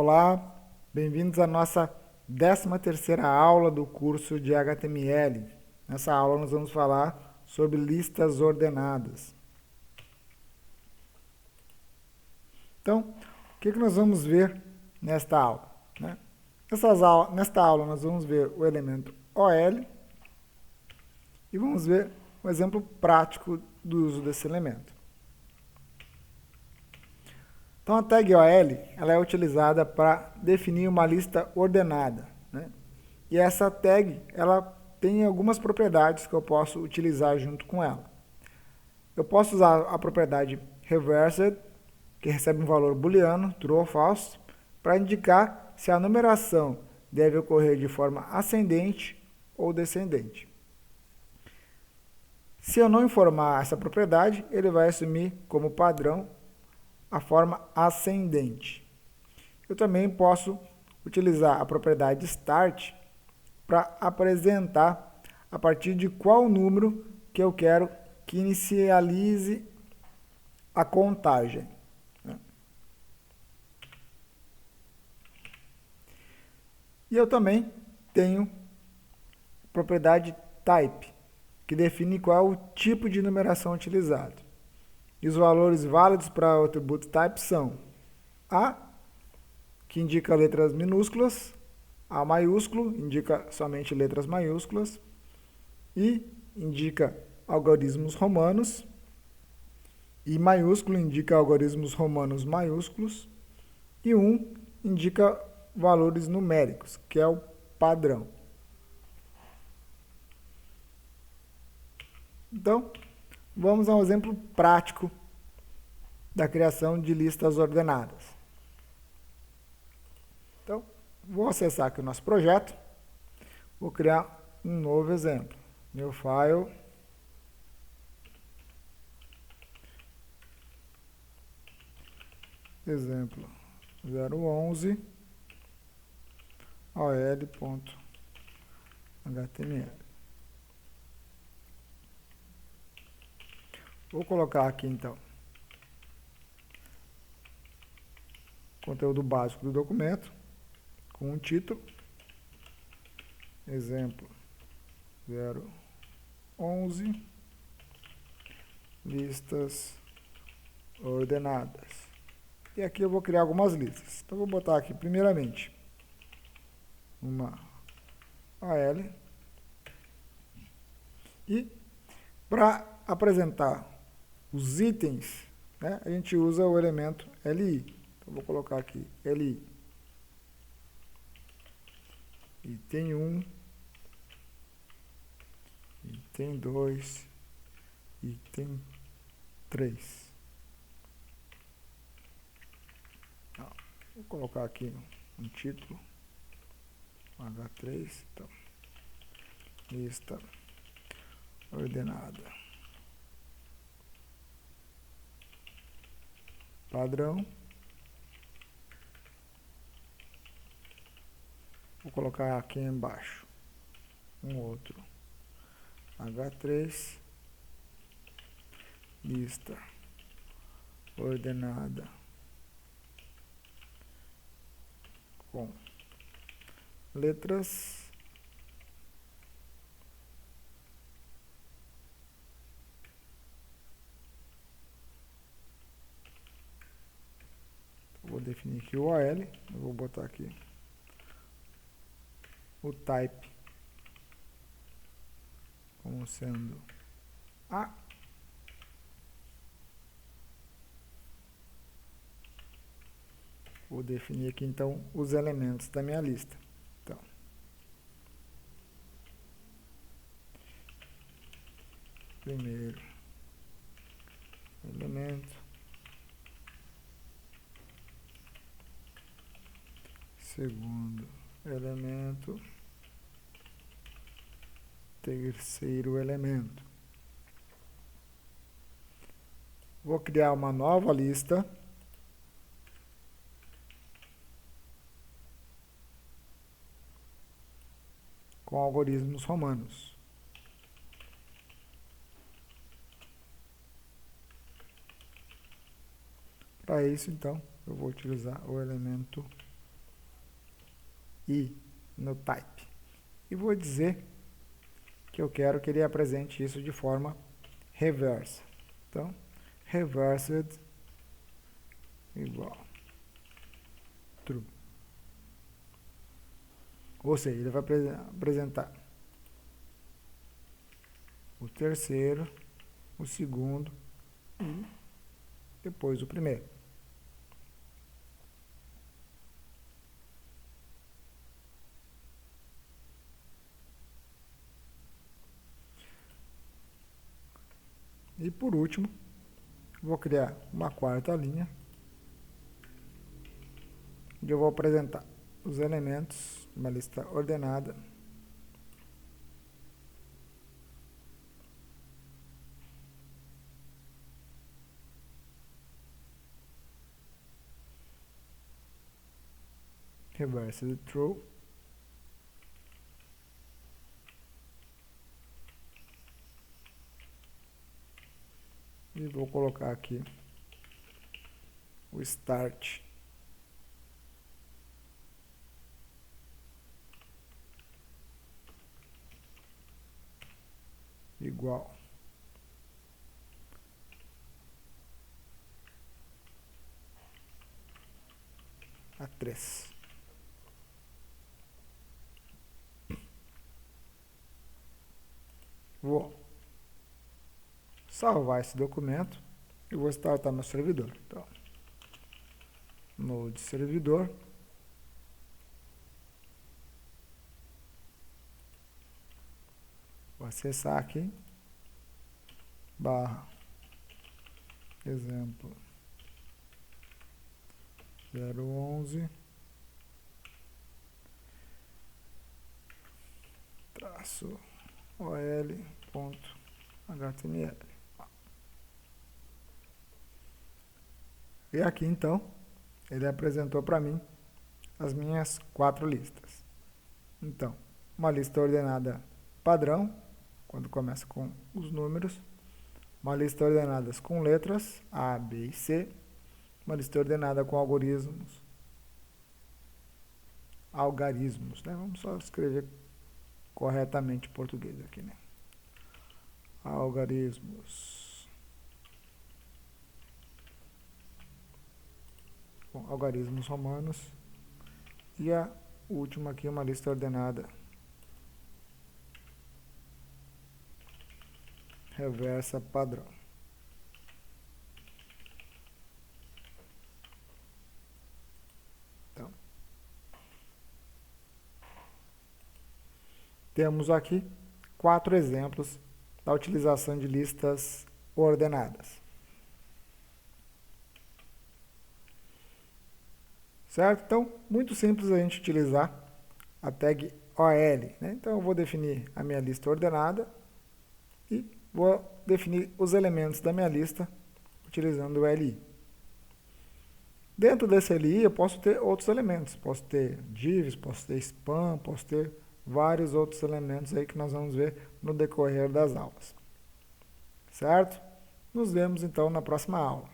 Olá, bem-vindos à nossa 13ª aula do curso de HTML. Nessa aula nós vamos falar sobre listas ordenadas. Então, o que nós vamos ver nesta aula? Nesta aula nós vamos ver o elemento OL e vamos ver um exemplo prático do uso desse elemento. Então, a tag OL ela é utilizada para definir uma lista ordenada, né? E essa tag ela tem algumas propriedades que eu posso utilizar junto com ela. Eu posso usar a propriedade reversed, que recebe um valor booleano, true ou false, para indicar se a numeração deve ocorrer de forma ascendente ou descendente. Se eu não informar essa propriedade, ele vai assumir como padrão a forma ascendente. Eu também posso utilizar a propriedade start para apresentar a partir de qual número que eu quero que inicialize a contagem. E eu também tenho a propriedade type, que define qual é o tipo de numeração utilizado. E os valores válidos para o atributo type são A, que indica letras minúsculas, A maiúsculo indica somente letras maiúsculas, I indica algarismos romanos, I maiúsculo indica algarismos romanos maiúsculos, e 1 indica valores numéricos, que é o padrão. Então, vamos a um exemplo prático da criação de listas ordenadas. Então, vou acessar aqui o nosso projeto, vou criar um novo exemplo. New file, exemplo 011, ol.html. Vou colocar aqui então conteúdo básico do documento com um título, exemplo 011, listas ordenadas. E aqui eu vou criar algumas listas. Então vou botar aqui primeiramente uma AL e para apresentar os itens, né, a gente usa o elemento LI. Então, vou colocar aqui LI. Item 1, item 2, item 3. Vou colocar aqui um título, H3, então, lista ordenada. Padrão. Vou colocar aqui embaixo um outro H3, lista ordenada com letras vou definir aqui o OL, eu vou botar aqui o type como sendo A. Vou definir aqui então os elementos da minha lista. Então, primeiro elemento, segundo elemento, terceiro elemento. Vou criar uma nova lista com algarismos romanos. Para isso, então, eu vou utilizar o elemento i no type. E vou dizer que eu quero que ele apresente isso de forma reversa. Então, reversed igual true. Ou seja, ele vai apresentar o terceiro, o segundo e depois o primeiro. E por último, vou criar uma quarta linha, onde eu vou apresentar os elementos de uma lista ordenada reversed true e vou colocar aqui o start igual a 3. Vou salvar esse documento e vou startar meu servidor. Então, node servidor, vou acessar aqui, barra, exemplo, 011, traço, ol.html. E aqui, então, ele apresentou para mim as minhas 4 listas. Então, uma lista ordenada padrão, quando começa com os números, uma lista ordenada com letras, A, B e C, uma lista ordenada com algarismos, né? Vamos só escrever corretamente em português aqui, né? Algarismos, com algarismos romanos, e a última aqui, uma lista ordenada reversa padrão. Então, temos aqui 4 exemplos da utilização de listas ordenadas. Certo? Então, muito simples a gente utilizar a tag OL, né? Então, eu vou definir a minha lista ordenada e vou definir os elementos da minha lista utilizando o LI. Dentro desse LI, eu posso ter outros elementos. Posso ter divs, posso ter span, posso ter vários outros elementos aí que nós vamos ver no decorrer das aulas. Certo? Nos vemos, então, na próxima aula.